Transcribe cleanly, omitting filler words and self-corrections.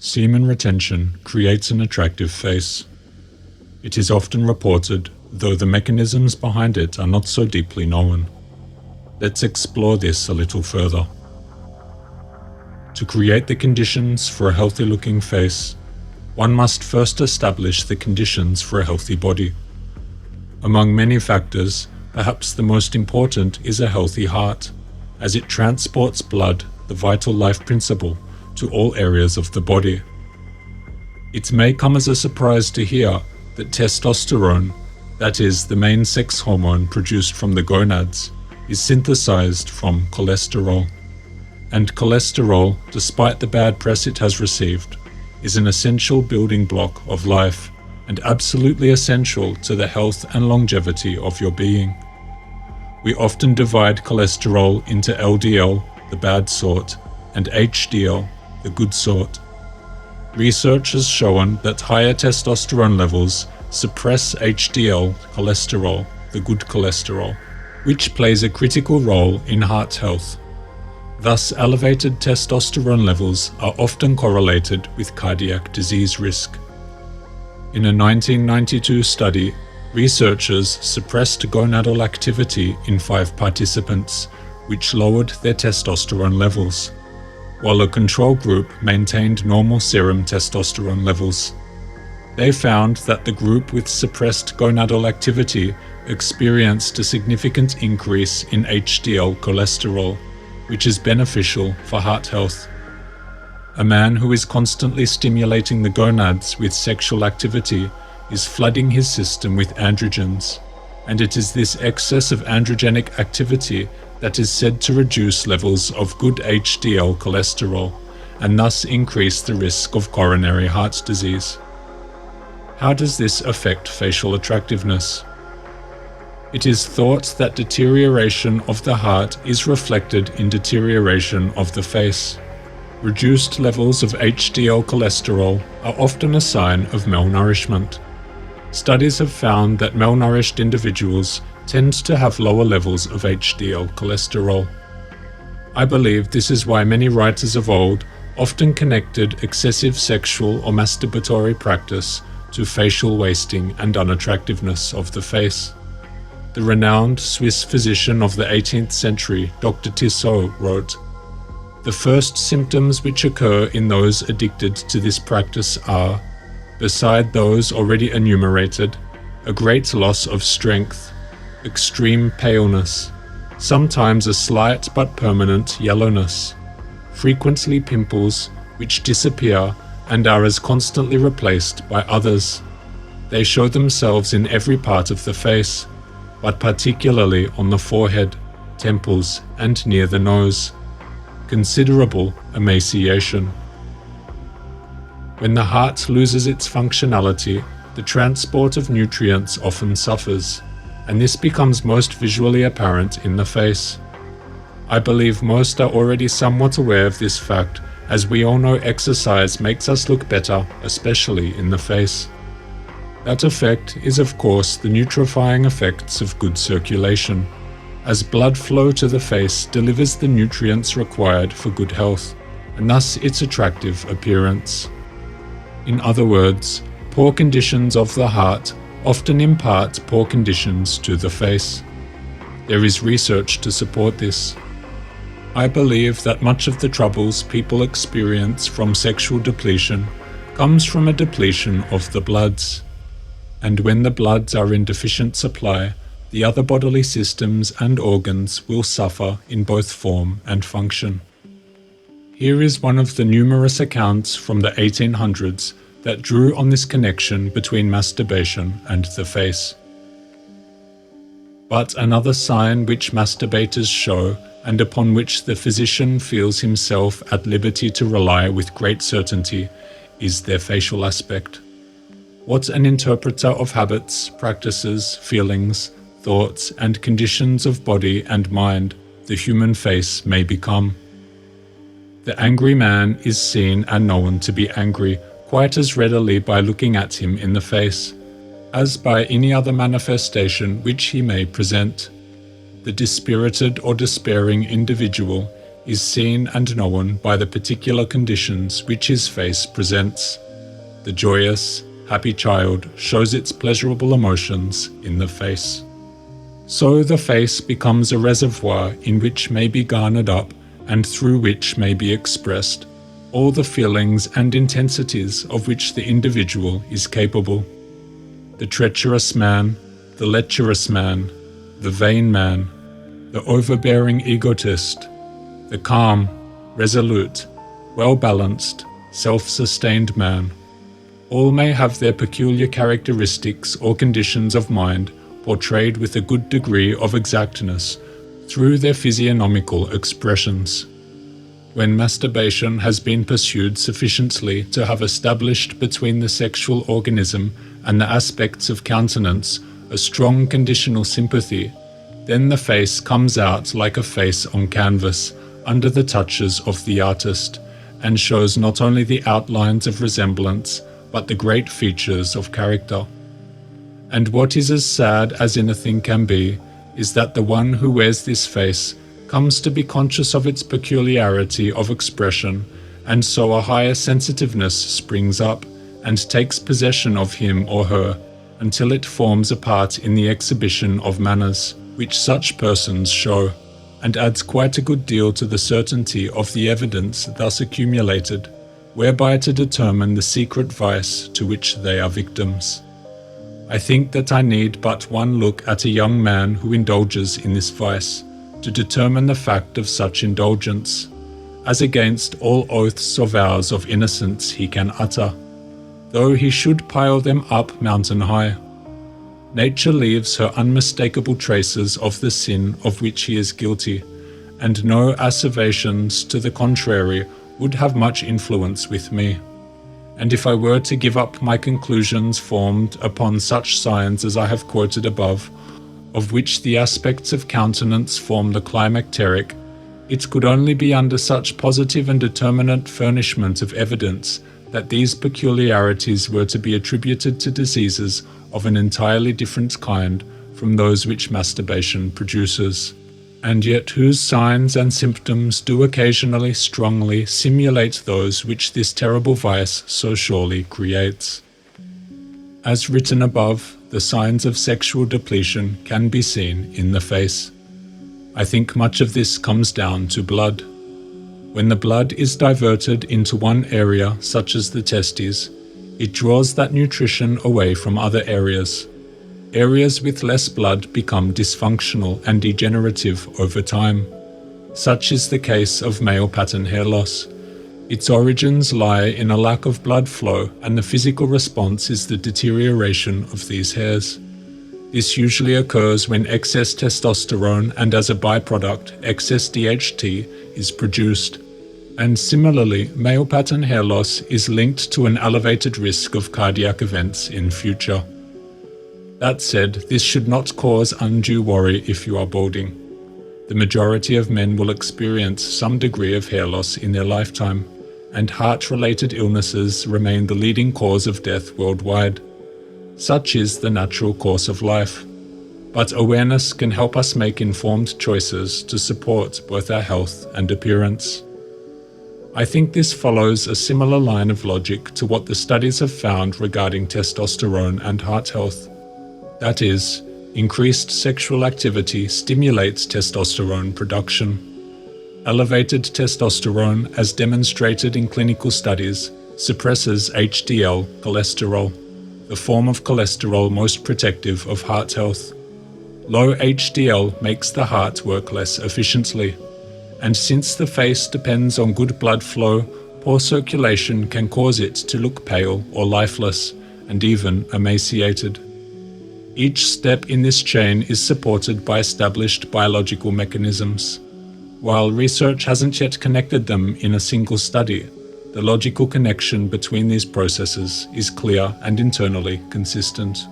Semen retention creates an attractive face. It is often reported, though the mechanisms behind it are not so deeply known. Let's explore this a little further. To create the conditions for a healthy-looking face, one must first establish the conditions for a healthy body. Among many factors, perhaps the most important is a healthy heart, as it transports blood, the vital life principle, to all areas of the body. It may come as a surprise to hear that testosterone, that is, the main sex hormone produced from the gonads, is synthesized from cholesterol. And cholesterol, despite the bad press it has received, is an essential building block of life and absolutely essential to the health and longevity of your being. We often divide cholesterol into LDL, the bad sort, and HDL, the good sort. Research has shown that higher testosterone levels suppress HDL cholesterol, the good cholesterol, which plays a critical role in heart health. Thus, elevated testosterone levels are often correlated with cardiac disease risk. In a 1992 study, researchers suppressed gonadal activity in 5 participants, which lowered their testosterone levels, while a control group maintained normal serum testosterone levels. They found that the group with suppressed gonadal activity experienced a significant increase in HDL cholesterol, which is beneficial for heart health. A man who is constantly stimulating the gonads with sexual activity is flooding his system with androgens, and it is this excess of androgenic activity that is said to reduce levels of good HDL cholesterol and thus increase the risk of coronary heart disease. How does this affect facial attractiveness? It is thought that deterioration of the heart is reflected in deterioration of the face. Reduced levels of HDL cholesterol are often a sign of malnourishment. Studies have found that malnourished individuals tend to have lower levels of HDL cholesterol. I believe this is why many writers of old often connected excessive sexual or masturbatory practice to facial wasting and unattractiveness of the face. The renowned Swiss physician of the 18th century, Dr. Tissot, wrote, "The first symptoms which occur in those addicted to this practice are, beside those already enumerated, a great loss of strength, extreme paleness, sometimes a slight but permanent yellowness, frequently pimples which disappear and are as constantly replaced by others. They show themselves in every part of the face, but particularly on the forehead, temples, and near the nose. Considerable emaciation. When the heart loses its functionality, the transport of nutrients often suffers, and this becomes most visually apparent in the face. I believe most are already somewhat aware of this fact, as we all know exercise makes us look better, especially in the face. That effect is of course the nutrifying effects of good circulation, as blood flow to the face delivers the nutrients required for good health, and thus its attractive appearance. In other words, poor conditions of the heart often impart poor conditions to the face. There is research to support this. I believe that much of the troubles people experience from sexual depletion comes from a depletion of the bloods. And when the bloods are in deficient supply, the other bodily systems and organs will suffer in both form and function. Here is one of the numerous accounts from the 1800s that drew on this connection between masturbation and the face. But another sign which masturbators show, and upon which the physician feels himself at liberty to rely with great certainty, is their facial aspect. What an interpreter of habits, practices, feelings, thoughts, and conditions of body and mind the human face may become. The angry man is seen and known to be angry quite as readily by looking at him in the face, as by any other manifestation which he may present. The dispirited or despairing individual is seen and known by the particular conditions which his face presents. The joyous, happy child shows its pleasurable emotions in the face. So the face becomes a reservoir in which may be garnered up and through which may be expressed all the feelings and intensities of which the individual is capable. The treacherous man, the lecherous man, the vain man, the overbearing egotist, the calm, resolute, well-balanced, self-sustained man, all may have their peculiar characteristics or conditions of mind portrayed with a good degree of exactness through their physiognomical expressions. When masturbation has been pursued sufficiently to have established between the sexual organism and the aspects of countenance a strong conditional sympathy, then the face comes out like a face on canvas under the touches of the artist, and shows not only the outlines of resemblance, but the great features of character. And what is as sad as anything can be, is that the one who wears this face comes to be conscious of its peculiarity of expression, and so a higher sensitiveness springs up and takes possession of him or her, until it forms a part in the exhibition of manners which such persons show, and adds quite a good deal to the certainty of the evidence thus accumulated, whereby to determine the secret vice to which they are victims. I think that I need but one look at a young man who indulges in this vice to determine the fact of such indulgence, as against all oaths or vows of innocence he can utter, though he should pile them up mountain high. Nature leaves her unmistakable traces of the sin of which he is guilty, and no asseverations to the contrary would have much influence with me. And if I were to give up my conclusions formed upon such signs as I have quoted above, of which the aspects of countenance form the climacteric, it could only be under such positive and determinate furnishment of evidence that these peculiarities were to be attributed to diseases of an entirely different kind from those which masturbation produces, and yet whose signs and symptoms do occasionally strongly simulate those which this terrible vice so surely creates. As written above, the signs of sexual depletion can be seen in the face. I think much of this comes down to blood. When the blood is diverted into one area, such as the testes, it draws that nutrition away from other areas. Areas with less blood become dysfunctional and degenerative over time. Such is the case of male pattern hair loss. Its origins lie in a lack of blood flow, and the physical response is the deterioration of these hairs. This usually occurs when excess testosterone and, as a byproduct, excess DHT is produced. And similarly, male pattern hair loss is linked to an elevated risk of cardiac events in future. That said, this should not cause undue worry if you are balding. The majority of men will experience some degree of hair loss in their lifetime, and heart-related illnesses remain the leading cause of death worldwide. Such is the natural course of life. But awareness can help us make informed choices to support both our health and appearance. I think this follows a similar line of logic to what the studies have found regarding testosterone and heart health. That is, increased sexual activity stimulates testosterone production. Elevated testosterone, as demonstrated in clinical studies, suppresses HDL cholesterol, the form of cholesterol most protective of heart health. Low HDL makes the heart work less efficiently, and since the face depends on good blood flow, poor circulation can cause it to look pale or lifeless, and even emaciated. Each step in this chain is supported by established biological mechanisms. While research hasn't yet connected them in a single study, the logical connection between these processes is clear and internally consistent.